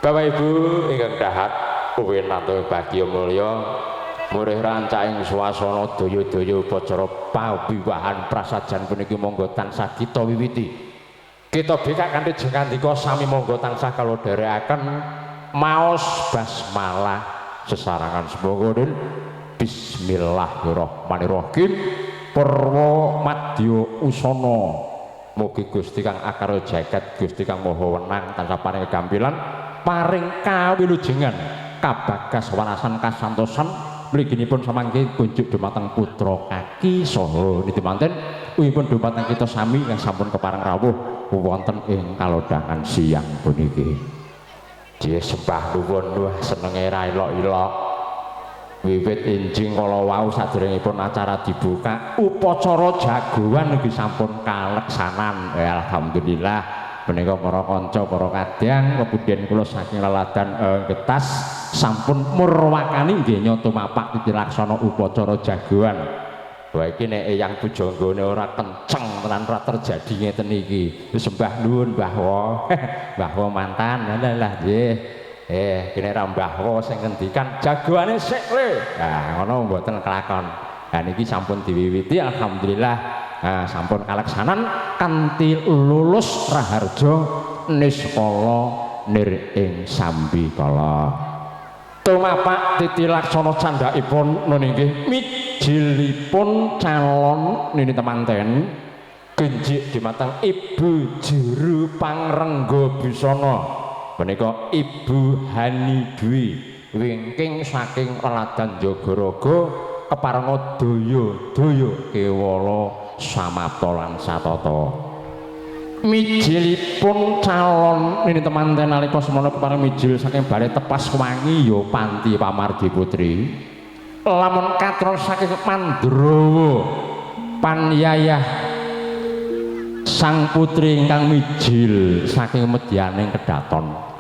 Bapak Ibu ingkang dahat uwin nantang bagya mulya murih rancaing swasana daya-daya upacara pawiwahan prasajan puniki monggo tansah kita wiwiti. Kita bikak kanthi jengandika sami monggo tansah kala dherekaken maos basmalah sesarangan semoga bismillahirrahmanirrahim. Purwa madya usana mugi Gusti kang akara jagat Gusti kang maha wenang tansah paring kegampilan paring kawilujengan kabagas wanasan kasantosan mliginipun samangke kunjuk dumateng putra kaki saha niti manten uwipun dumateng kita sami kang sampun kepareng rawuh wonten ing kalodhangan siang puniki. Nggih sembah nuwun wah senenge ra ilok-ilok wiwit enjing kala wau sadèrèngipun acara dibuka upacara jagoan niki sampun kaleksanan alhamdulillah. Menika para kanca para kadang kemudian kula saking laladan getas sampun murwakani nggih nyata mapak titilaksana upacara jagoan. Wah iki nek eyang pujanggane ora kenceng tenan ora terjadi ngeten iki. Sembah nuwun Mbah Wo. Mbah Wo mantan. Lah nggih. Kene ra Mbah Wo sing ngendikan jagoane sik le. Nah ngono mboten kelakon. Lah niki sampun diwiwiti alhamdulillah. Sampun kaleksanan kanthi lulus raharja niskala nir ing sambikala. Tumapak titilaksana candhakipun nggih mijilipun calon nini temanten genjik dumateng Ibu Juru Pangrengga Busana menika Ibu Hani Dwi wingking saking Laladan Jagaraga keparenga daya-daya kewala samapta lan satata. Mijilipun calon nini temanten nalika semana kepareng mijil saking Balai Tepas Wangi ya Panti Pamardi Putri. Lamun katron saking Mandrawa Panyayah sang putri ingkang mijil saking medyaning Kedaton.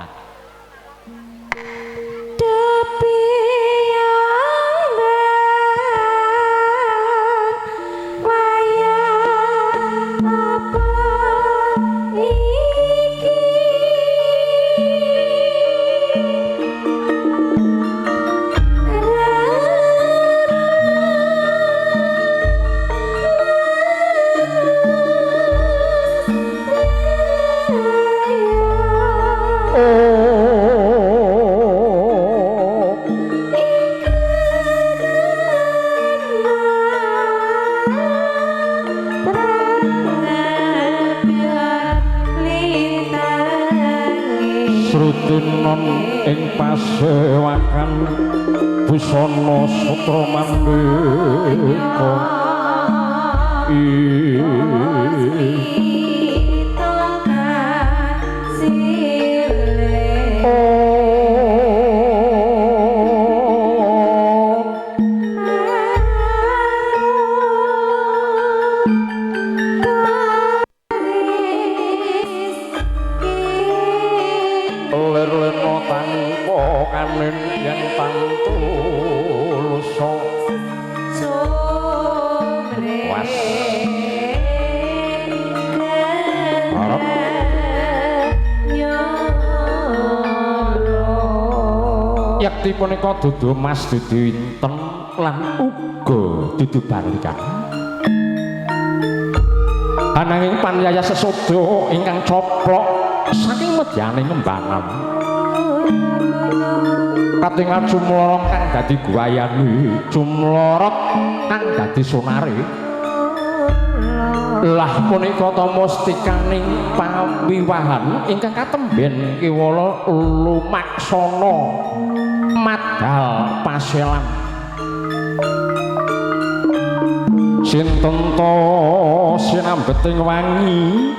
Ing pasewakan busana sutra mandeka yakti punika dudu mas dudu inten lan uga dudu balikan. Ananging Panyaya sesodo ingkang coplok saking medyaning Kembangan katingal cumlorong kang dadi guayani cumlorot kang dadi sonare. Lah punika ta mustikaning pawiwahan ingkang katemben kiwala lumaksana madal paselan. Sinten to sinambeting wangi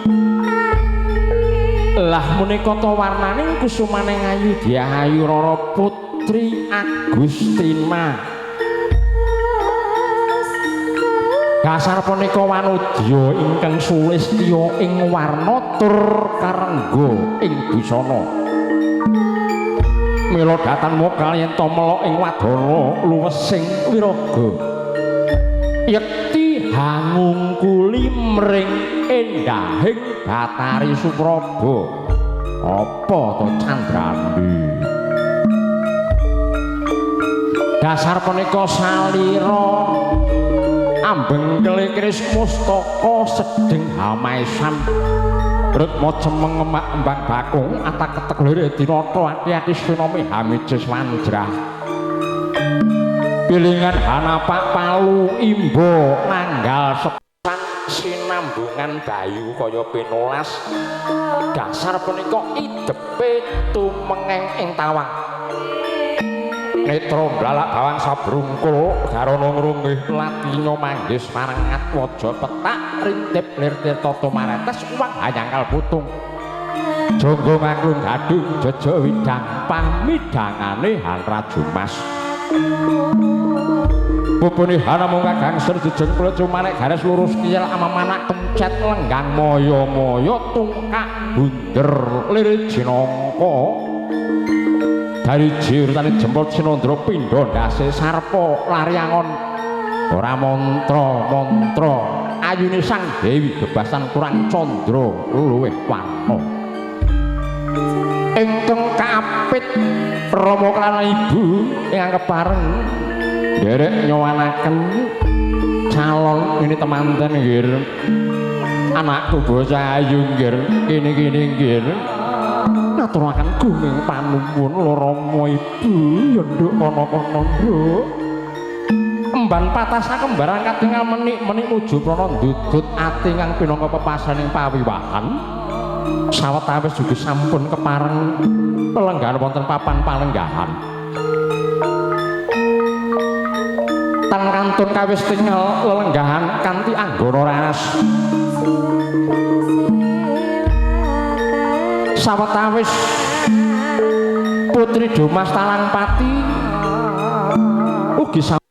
lah menika ta warnaning kusumaning ayu Diayu Rara Putri Agustina. Dasar punika wanudya ingkang sulistya ing warna tur karengga ing busana. Mila datanmu kaliyan to melok ing wadana luwesing wiraga. Yekti hangungkuli mring endahing Batari Supraba. Apa to Candrandi? dasar punika salira ambeng kelikris mustaka sedeng hamaisan rutma cemeng emak embang bakung atak ketek lire dinata ati-ati sinami hamijes wandrah pilingan hanapak palu imbo nanggal sepan sinambungan bayu kaya pinolas dasar punika idepe tumengeng ing tawang netra blalak bawang sabrungkul garana ngrunggih latinya manggis marengat waja petak rintip lir tirta tumaretes uwang hayangkal putung jangga ngaklung gadung jejo widang pamidhangane Hanrajumas pupune hana mung kagang serjejeng kula cumanek garis lurus kiyel amamanak kencet lenggang moyo-moyo tungkak bunder lir jinangka dari jirtane jempol sinandra pindha ndase sarpa laryangon ora mantra ayune sang dewi gebasan kurang candra luwih warna ingkang kapit Rama lan ibu ingkang kepareng derek nyowanaken calon ini temanten nggih anakku bocah ayu nggih kene-kene nggih naturaken gunging panuwun Rama ibu ya nduk kono-kono nduk emban patasa kembaran katingal menik-menik nuju prana ndudut ati kang pinangka pepasaning pawiwahan sawetawis juga sampun kepareng pelenggahan wonten papan palenggahan tan kantun kawis tinggal lelenggahan kanthi anggara raras sawetawis putri Dumas Talangpati ugi sampun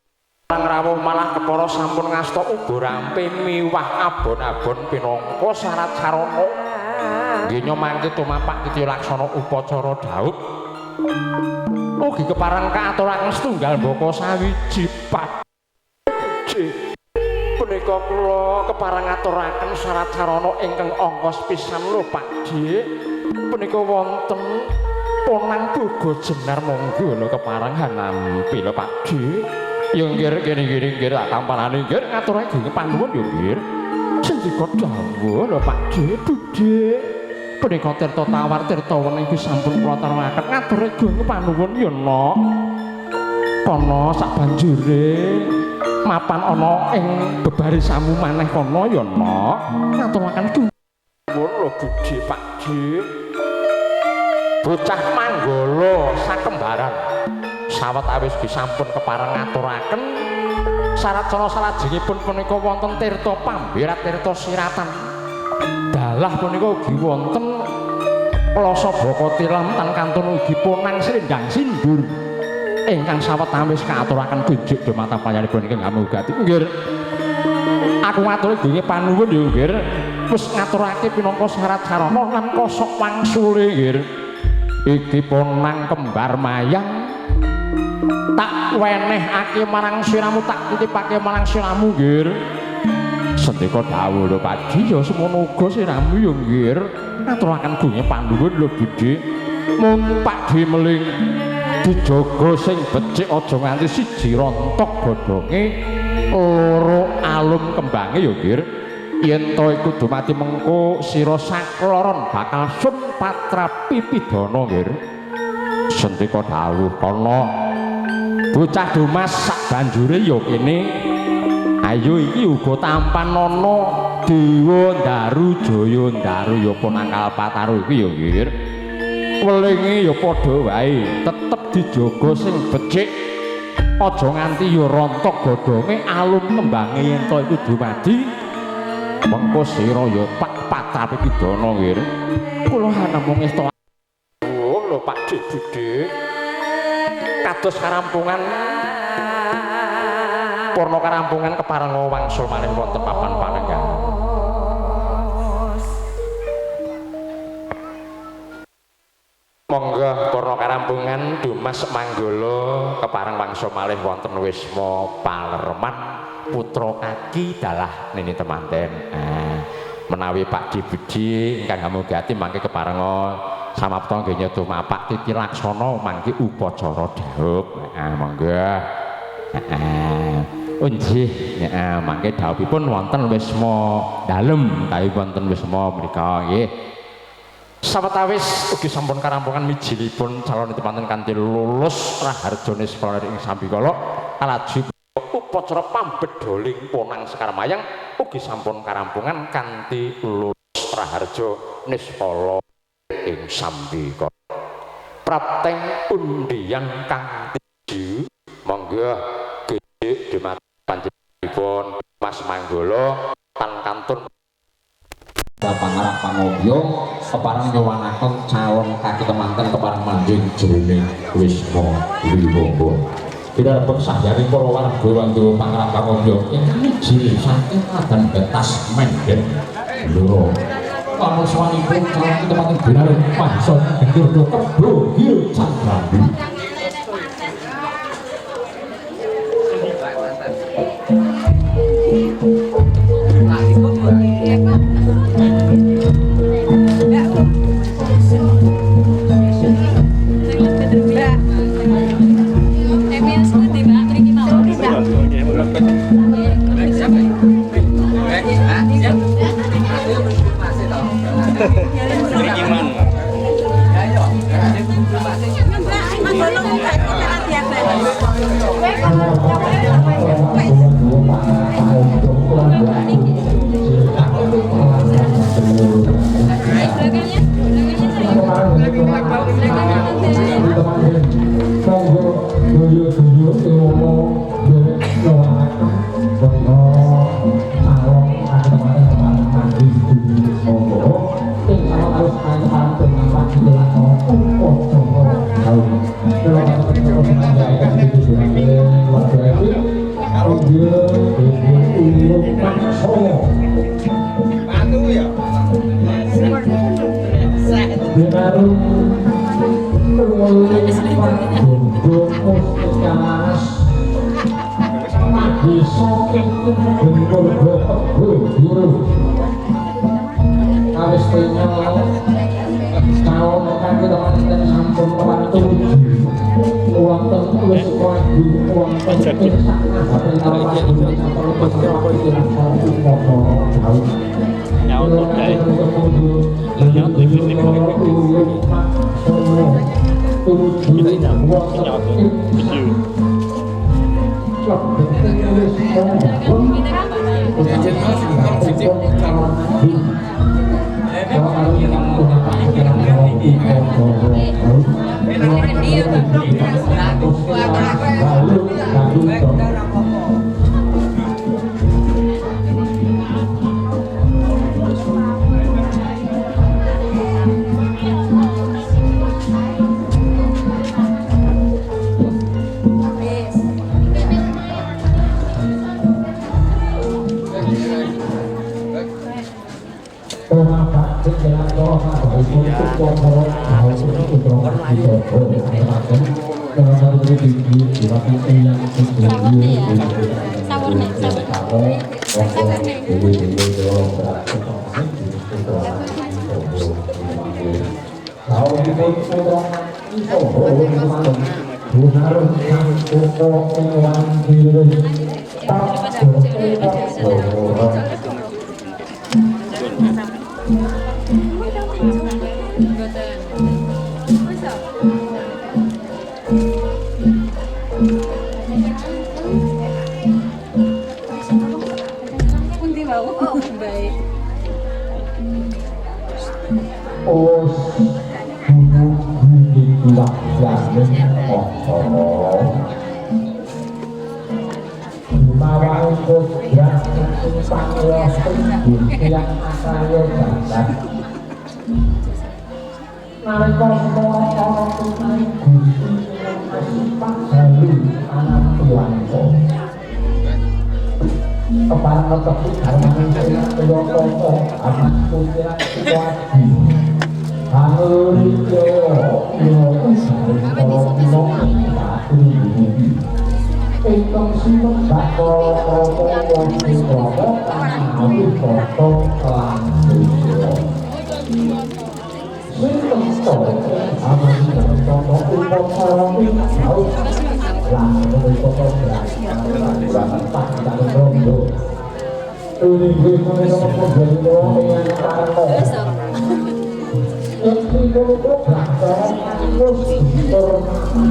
rawuh malah kepara sampun ngasta uga rampe miwah abon-abon pinangka syarat sarana nggih nyomangke tumapak titi laksana upacara dhaub ugi kepareng kaaturaken setunggal mbaka sawiji padhe punika kula kepareng aturaken syarat sarana ingkang angka pisan lho Pakde punika wonten ponang boga jenar monggo lho kepareng hanampi lho Pakde ya nggih kene-kene nggih tak tampanane nggih ngaturake panuwun ya nggih sendika dawuh lho Pakde budhe punika tirta tawar tirta wening iki sampun kula taruhaken ngaturake panuwun ya nok kono sabanjure mapan ana ing bebarisamu maneh kono ya nok ngaturaken nuwun lho budhe Pakde bocah manggala sakembaran sawetawis disampun kepareng ngaturaken syarat cara salajengipun punika wonten tirta pambirat tirta siratan dalah punika ugi wonten plasa baka tilam tan kantun ugi ponang srendang sindur ingkang sawetawis kaaturaken gunjuk dumata panjenenganipun ingkang ngamugati nggih aku ngaturi gunge panuwun ya nggih wis ngaturake pinangka syarat sarana lan kosok wangsule nggih iki ponang kembar mayang tak wenehake marang siramu tak titipake marang siramu nggih sendika dawuh lho Pakde ya semono uga siramu ya nggih ngaturaken gunge panuwun lho budhe mung Pakde meling dijaga sing becik aja nganti siji rontok godhonge loro alum kembange ya nggih yen to iku dumati mengko sira sakloron bakal sun patra pipidana nggih sendika dawuh kana bocah Dumas sak banjure ya kene ayo iki uga tampan ana Dewa Ndaru Jaya Ndaru ya ponang Kalpataru iki ya nggih welinge ya padha wae tetep dijaga sing becik aja nganti ya rontok godhonge alum kembange yen to iku dumadi mengko sira ya patra pipidana nggih kula hanamung esta lho Pakde budhe kados karampungan purna karampungan kepareng wangsul malih wonten papan panenggahan monggo purna karampungan Dumas Manggala kepareng wangsul malih wonten Wisma Palerman putra kaki dalah nini temanten menawi Pakde budhe ingkang ngamugati mangke kepareng samapta nggih nyoto mapak titi laksana mangke upacara dhaub monggo Nggih, mangke dawuhipun wonten wisma dalem, tapi wonten wisma mriku nggih. Sawetawis ugi sampun karampungan mijilipun calon temanten kanthi lulus raharjane sekolah ing sambikala alaju upacara pambedoling ponang Sekarmayang ugi sampun karampungan kanthi lulus raharja nispala ing sambikala. Prapteng undian kang tuju monggo gedhe dimat panjenenganipun Mas Manggala tan kantun pangarap pangobyo keparang nyuwanaken calon kaki temanten keparang manjing jroning wisma Wibowo. Pinarepun sahyani para warga wantu pangarap pangobyo ingkang jiri saking adan betas menden loro. Pamun sawanipun calon kaki temanten binaring panson gendur kebro hiu candrandi.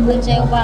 Kecewa.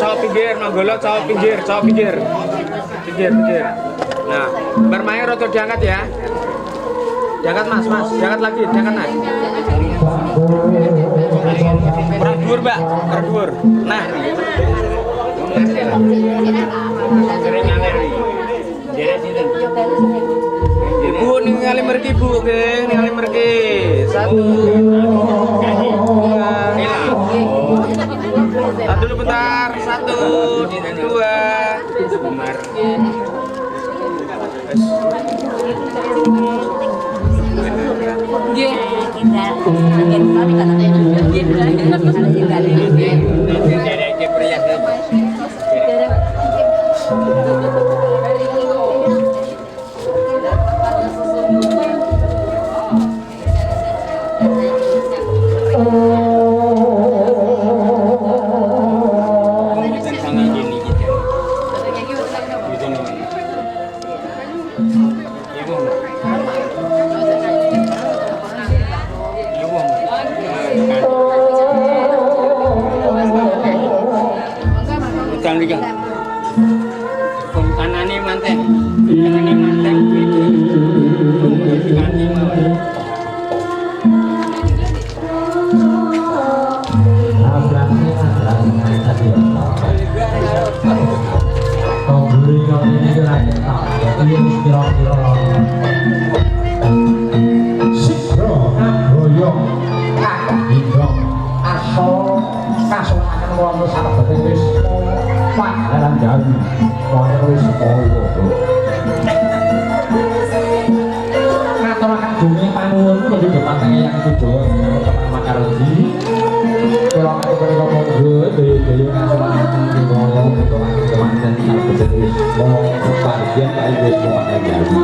Cowok pinggir, manggolo cowok pinggir. Pinggir. Nah, bermain rotor diangkat ya. Diangkat mas, diangkat lagi, diangkat naik. Berdua, Mbak, berdua. Nah. Ibu ningali merki Bu, geng, ningali merki. 1 2 dulu bentar, 1 2 benar. Iya kakak Indong asal kasunakan wonten salebete wis panggalan jawi wonten wis kaya ngaturaken bumi panuwun kangge dhumateng yang Kudawa teman Makardi kula menika monggo daya kasunakan kula utawi kemanten salebete wis kebahagiaan kaya wis panggalan jawi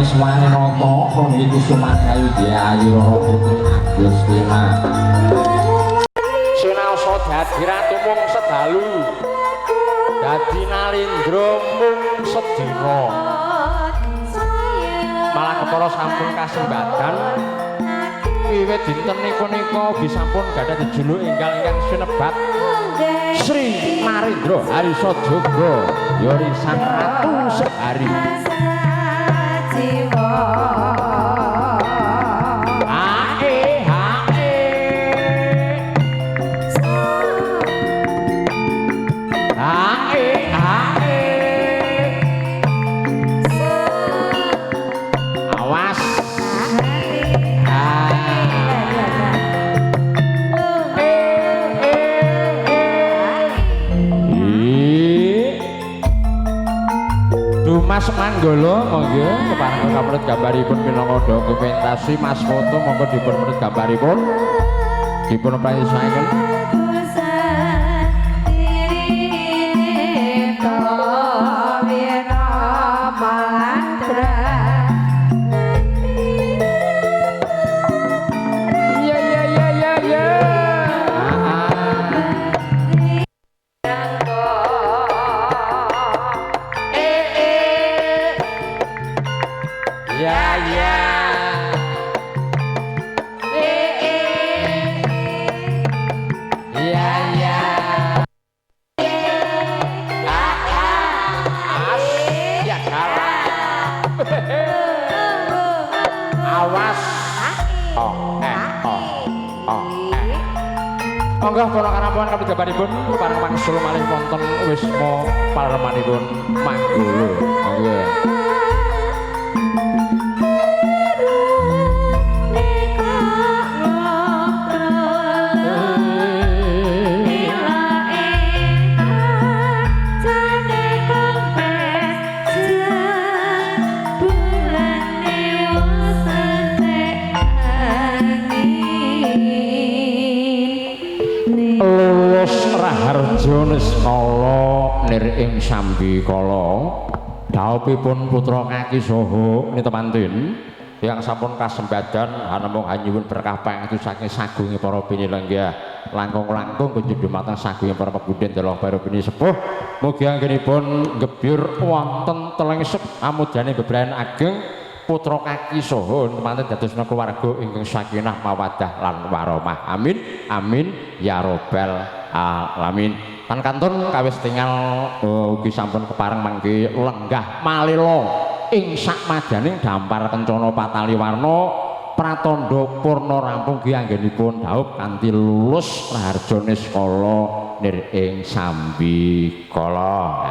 Suwane noto kong itu Sumangayu Diayu Roro Agustina Sinaosa dadi ratu mung sedalu dadi nalindra mung sedina malah kepara sampun kasembadan wiwit dinten niku bisampun gadhah jejuluk ingkang sinebat Sri Narendra Harisadjaga Yori Sang Ratu Sehari Mas Manggolo monggo kepareng kamelut gambaripun minangka dokumentasi Mas foto monggo dipun menet gambaripun dipun pranyosaken monggo ponakan ampun kabeh gambaripun pareng mangsul malih wonten wisma paremanipun Manggolo monggo Jones kala nir ing sambi kala dhawuhipun putra kaki saha nita manten yang sampun kasembadan hanamung hanyuwun berkah pangestu saking sagunging para pinilenggah langkung-langkung kunjuk dumateng sagunging para pebudhen dalah para pini sepuh mugi anggenipun gebyur wonten telengsep amudane bebrayan ageng putra kaki saha manten dadosna keluarga ingkang sakinah mawaddah lan warahmah amin amin ya robbal alamin. Tan kantun kawis tinggal ugi sampun kepareng mangke lenggah malila ing sakmadaning dampar kencana patali warna pratandha purna rampung ki anggenipun dhaup kanthi lulus raharjane skala nir ing sambi kala.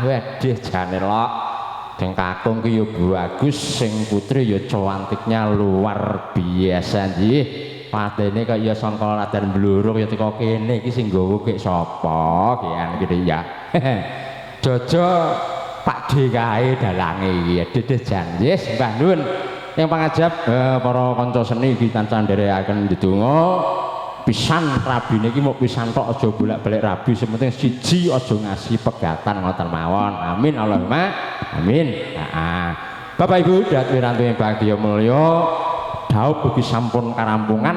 Wedhih jane lok deng kakung ki ya bagus sing putri ya cantiknya luar biasa nggih. Padene kaya sangka radan blurung ya teko kene iki sing nggawa kek sapa kian gitu ya. Jojo Pak D kae dalange iki dedeh jan. Yes, Mbah Nun. Yang pangajab para kanca seni iki tansah nderekaken ndedonga pisan rabine iki mung pisan tok aja bolak-balik rabi sementing siji aja ngasih pegatan ngoten mawon amin Allahumma amin. Heeh Bapak Ibu datwirantu ing bagya mulya dawuh ugi sampun karampungan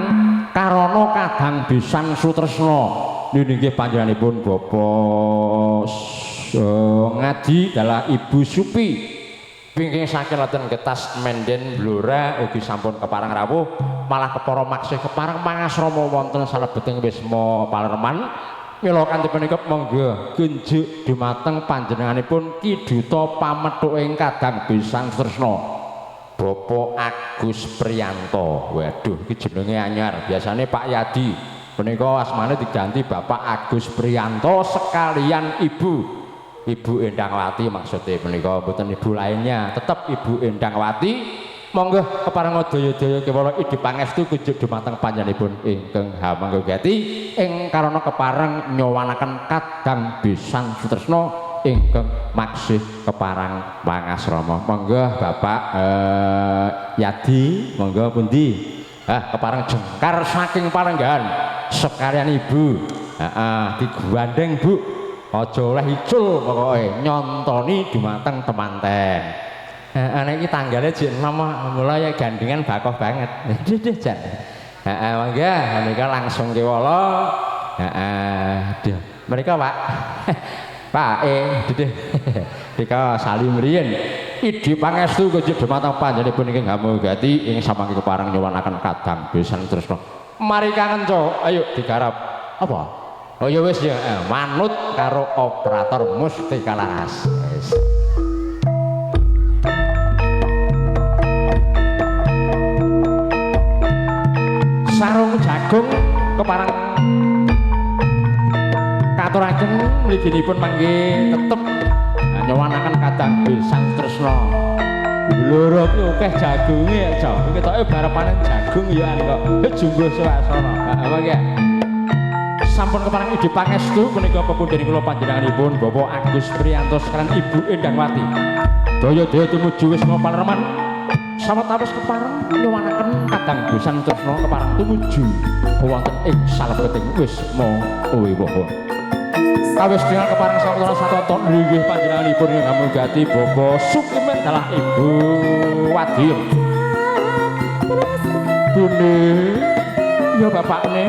karana kadang pisan sutresna nggih panjenenganipun Bapak ngaji adalah Ibu Supi pingking saking laten getas menden blora ugi sampun keparang rawuh malah kepara maksih keparang mangasrama wonten salebeting wisma Palerman mila kanthi punika monggo genjuk dumateng panjenenganipun Ki Duta Pamethuking Kadang Besan Tresna Bapak Agus Priyanto. Waduh iki jenenge anyar biasane Pak Yadi punika asmane diganti Bapak Agus Priyanto sekalian Ibu Endangwati maksudnya menika mboten ibu lainnya tetap Ibu Endangwati monggo kepareng daya-daya kewala Idi Pangestu kunjuk dumateng panjenenganipun ingkang hamanggati ing karana kepareng nyowanaken Kadang Besan Sutresna ingkang maksih keparang pangasrama monggo Bapak Yadi monggo pundi kepareng jengkar saking Palenggan sekalian Ibu digandeng Bu aja oleh icul pokoke nyontoni dumateng temanten. Nek iki tanggale jek nama mulai gandengan bakoh banget. Nggih Jan. Mangga menika langsung kewala. Mereka Pak. Pak dedeh. Dika salim riyen. Idi Pangestu kunjuk dumateng panjenenganipun ingkang hamunggati ing samangke kepareng nyuwanaken Kadang Besan Tresna. Mari kangen Cok, ayo digarap. Apa? Oh ya wis ya, manut karo operator Mustika Laras. Wis. Sarung jagung keparang katuraken mliginipun mangke tetep nyowanaken Kadang Besan Tresna. Loro ki akeh jagunge aja. Ketoke barepanen jagung ya kok. Jumbo swasana. Mangke. Sampun keparang Idi Pangestu punika pepundhen kula panjenenganipun Bapak Agus Priyanto sekalian Ibu Endangwati. Daya-daya tumuju Wisma Palerman. Sawetawis kepareng nyuwanaken Kadang Besan Tresna kepareng tumuju wonten ing salebeting Wisma Wiwaha. Kawis dengan kepareng sawetara satoto nggih panjenenganipun ing hamunggati Bapak Sukimen dalah Ibu Wadil. Bune ya bapakne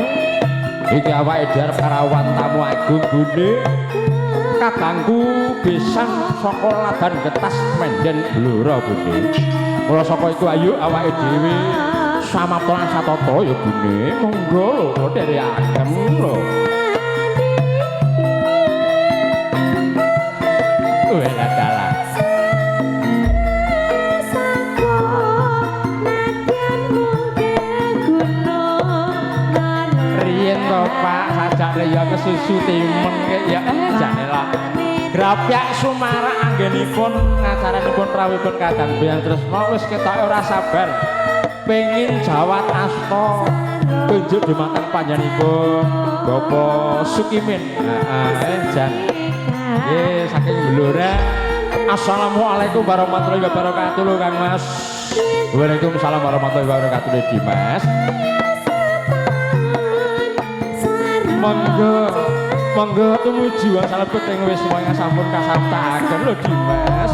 iki awake dhewe arep karawan tamu agung Bune. Kadangku Besan saka Ladan Getas Menden Blora Bune. Mula saka iku ayo awake dhewe samapta satata ya Bune. Monggo lho dherekaken lho. Wela dalah. Riyen to Pak sajake ya kesusu timen ya jane lah. Grapyak Sumarak anggenipun ngacaranipun rawuhipun Kadang Besan Tresna wis ketoke ora sabar pengin jawat asta tunjuk dumateng panjenenganipun Bapak Sukimin. Jan. Nggih saking Blora. Assalamualaikum warahmatullahi wabarakatuh lho Kang Mas. Waalaikumsalam warahmatullahi wabarakatuh Dimas. Monggo tumuju salebeting wisma ingkang sampun kasartaken lho Dimas.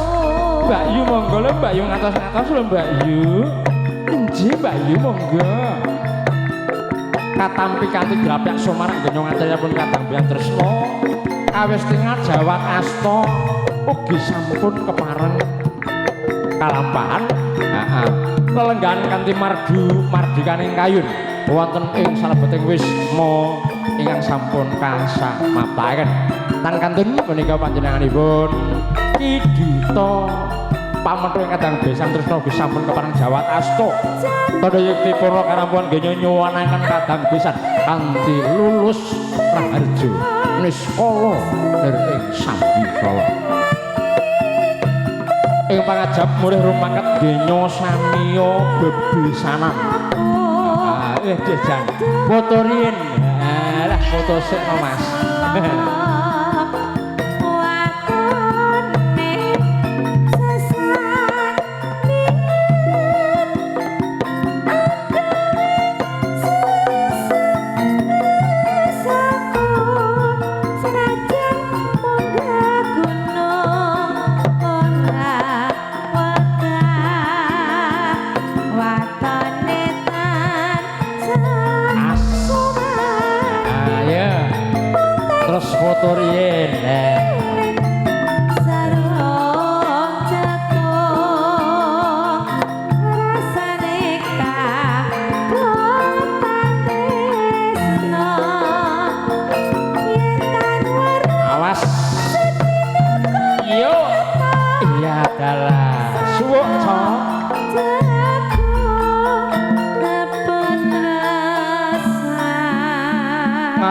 Mbak Yu monggo lho Mbak Yu ngatos-ngatos lho Mbak Yu. Nggih Mbak Yu monggo. Katampi kanthi grapyak Sumarak nggih ngaturipun Kadang Besan Tresna. Awis tinggal jawat asta ugi sampun kepareng kalampahan lelenggan kanthi mardikaning kayun wonten ing salebeting wisma ingkang sampun kasamaptaken. Tan kantun menika panjenenganipun Ki Duta Pamethuking Kadang Besan Tresna ugi sampun kepareng jawat asta tandha yekti para karampuhan nggih nyuwanaken Kadang Besan kanthi lulus praharja niskala ing Sambikala. Ing pangajap mulih rumaket genya samiya bebesanan. Jan foto riyen. Lah foto sik Mas.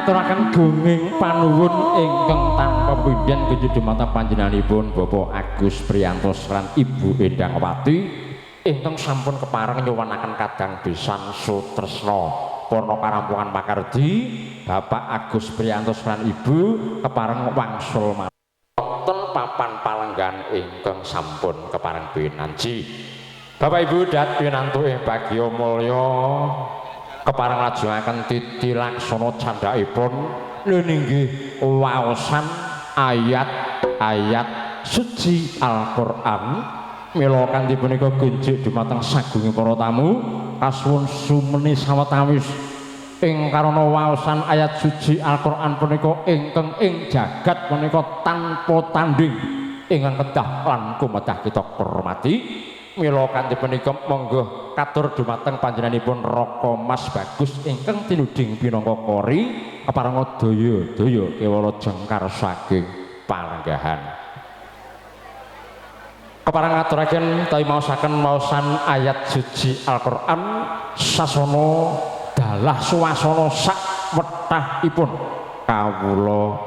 ngaturaken gunging panuwun ingkang tanpa pindhan kejut dumateng panjenenganipun Bapak Agus Priyantos lan Ibu Endangwati ingkang sampun kepareng nyuwunaken kadang besan sutresna Pono Karampungan Makardi. Bapak Agus Priyantos lan Ibu kepareng wangsul wonten papan palenggan ingkang sampun kepareng pinanji. Bapak Ibu dat pinantu ing bagya mulya kepareng lajengaken titi laksana candhaipun lho nggih waosan ayat-ayat suci Al-Qur'an mila kanthi punika gunjik dumateng sagunging para tamu kasuwun sumeni sawetawis ing karana waosan ayat suci Al-Qur'an punika ingkang ing jagat punika tanpa tanding ingkang kedah lan kumedah kita hormati. Mila kanthi punika monggo katur dumateng panjenenganipun Raka Mas Bagus ingkang tinuding pinangka kori kepareng daya-daya kewala jengkar saking palenggahan. Kepareng ngaturaken utawi maosaken maosan ayat suci Al-Qur'an sasana dalah suasana sak wetahipun kawula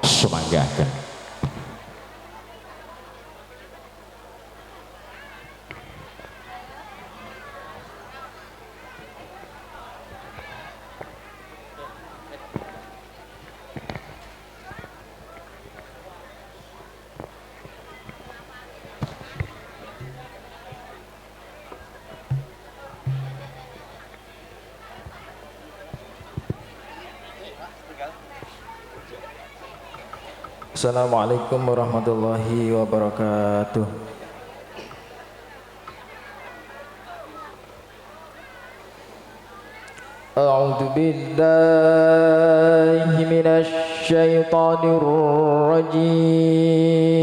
sumanggaken. Assalamualaikum warahmatullahi wabarakatuh. A'udzu billahi minasy syaithanir rajim.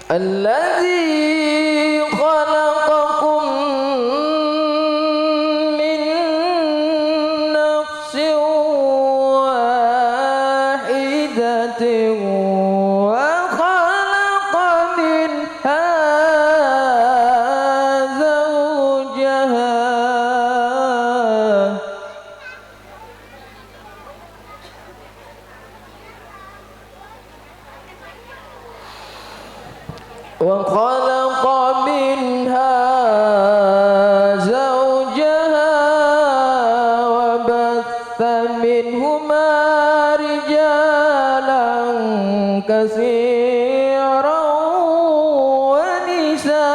Alladzi khalaqakum min nafsin wahidatin wa khalaqa minha zawjaha وخلق منها زوجها وبث منهما رجالا كثيرا ونساء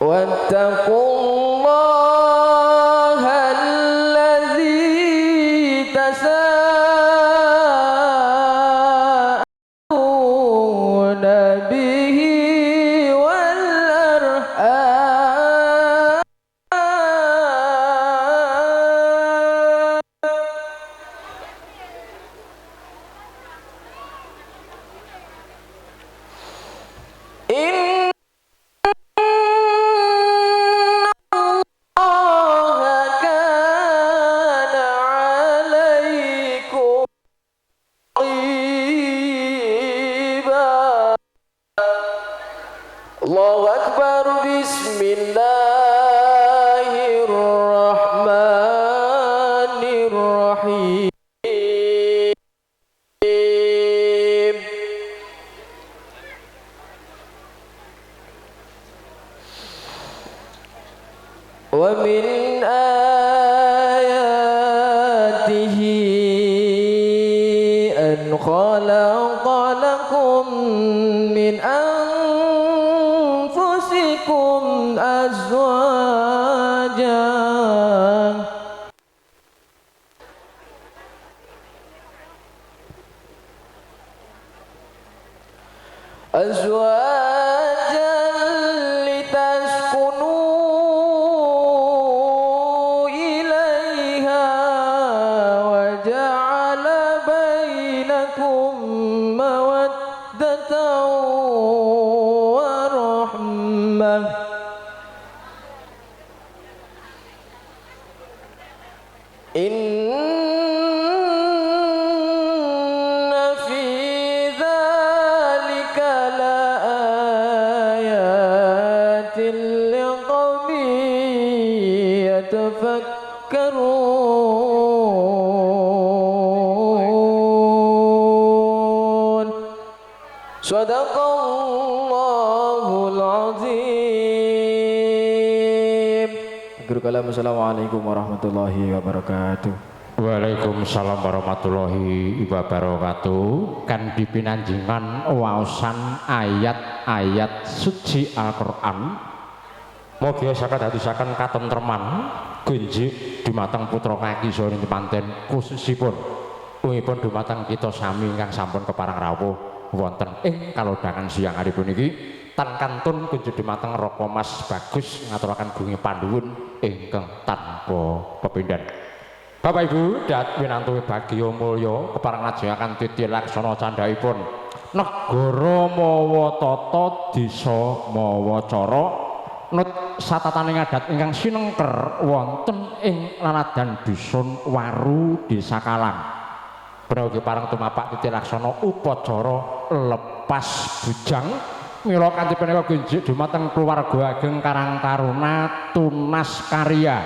واتقوا الله الذي تساءلون به والأرحام Allahu Akbar. Bismillahirrahmanirrahim. ومن آياته أن خلق لكم من أنفسكم أزواجا لتسكنوا إليها وجعل بينكم مودة ورحمة إن في ذلك لآيات لقوم يتفكرون صدق الله العظيم. Assalamualaikum warahmatullahi wabarakatuh. Waalaikumsalam warahmatullahi wabarakatuh. Kan dipinanjengan waosan ayat-ayat suci Al-Qur'an. Mugi saged dadosaken katentreman gunjik dumateng putra kaki saha panten khususipun umipun dumateng kita sami ingkang sampun keparang rawuh wonten ing kalodhangan siang hari puniki tan kantun kunjuk dumateng Raka Mas Bagus ngaturaken gungi panduwun ingkang tanpa pepindhan. Bapak Ibu dat winantu bagya mulya kepareng lajengaken titi laksana candhaipun negara mawa tata desa mawa cara nut satataning adat ingkang sinengker wonten ing laladan dusun Waru Desa Kalang. Menawi pareng tumapak titi laksana upacara lepas bujang mila kanthi punika gunjik dumateng keluarga ageng Karang Taruna Tunas Karya.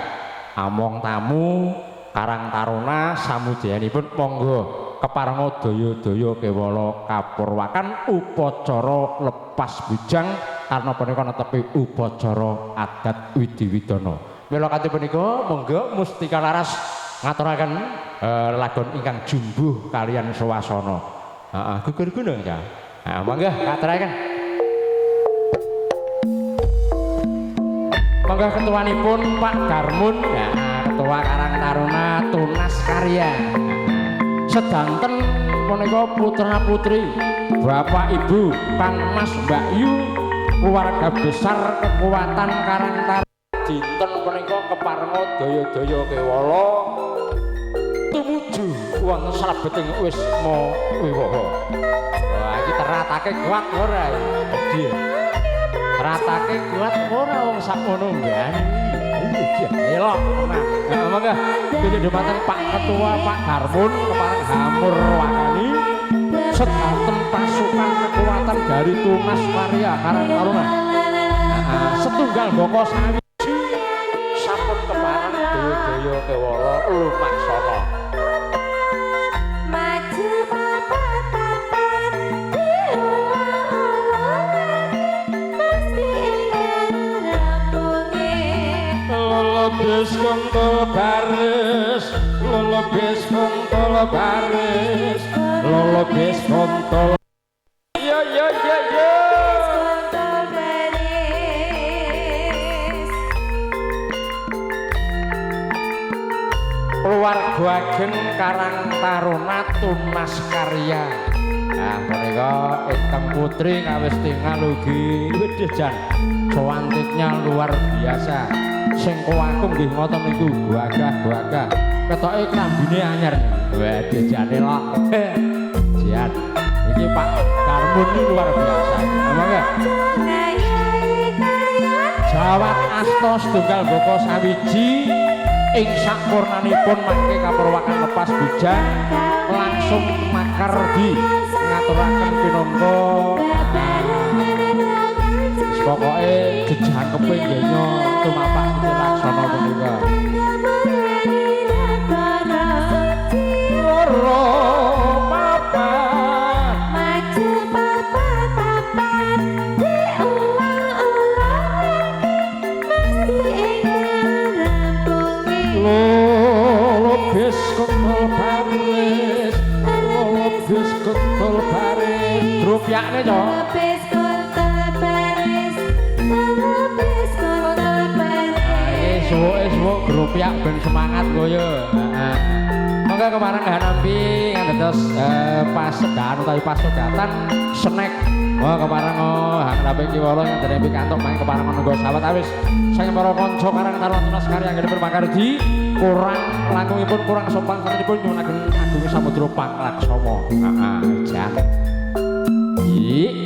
Among tamu Karang Taruna samujayanipun monggo keparenga daya-daya kewala kapurwakan upacara lepas bujang karena punika netepi upacara adat Widiwidana. Mila kanthi punika monggo mustika laras ngaturaken lagon ingkang jumbuh kalian swasana. Heeh, gugur gunung ya. Nah, monggo katuraken. Monggo ketuanipun Pak Darmun, ya, Ketua Karang Taruna Tunas Karya. Sedanten punika putra-putri, Bapak Ibu, Kang Mas Mbak Yu, keluarga besar kekuatan Karang Taruna. Dinten punika keparenga daya-daya kewala tumuju wonten salebeting Wisma Wiwaha. Wah, iki teratake kuat ora iki? Ratake kuat ora wong sakmono ngene. Iya, elok. Nah, monggo pinjen dumateng Pak Ketua Pak Darmun kepareng hamur wakani sedanten pasukan kekuatan dari Tunas Karya Karang Taruna. Setunggal boko sawiji sampun kepareng daya-daya kewala lumaksana. Lolobis kontol baris, lolobis kontol baris, lolobis kontol. Ya ya ya ya. Keluarga ageng Karang Taruna Tunas Karya. Nah, menika ingkang putri kawis tingal ugi wedhus jan cuantiknya luar biasa. Sing kuwaku nggih ngoten niku gagah-gagah. Ketoke klambine anyar. Waduh jane lho. Jian. Iki Pak Darmun iki luar biasa. Monggo. Jawat asta setunggal boko sawiji ing sampurnanipun mangke kapurwakan lepas bujang langsung makardi ngaturaken pinangka pokoke jejakepe nggenya tumapak laksana punika. Loro papat maju papat papat diulang-ulang mesti ingin grupiakne, Cok. Telepis kota Paris, telepis kota Paris. Suwuk grupiak ben semangat koyo. Heeh. Monggo kemareng nampi ngantos pasedan utawi pasugatan snack. Oh kemareng hang nampi kiwala ngene pikantuk main kemareng nunggu sawet awis. Saya para kanca karang taruna tunas karya anggenipun makardi kurang langkungipun kurang sopan sanepun nyuwun ageng agung samudra panglaksana. Heeh, jan. Iki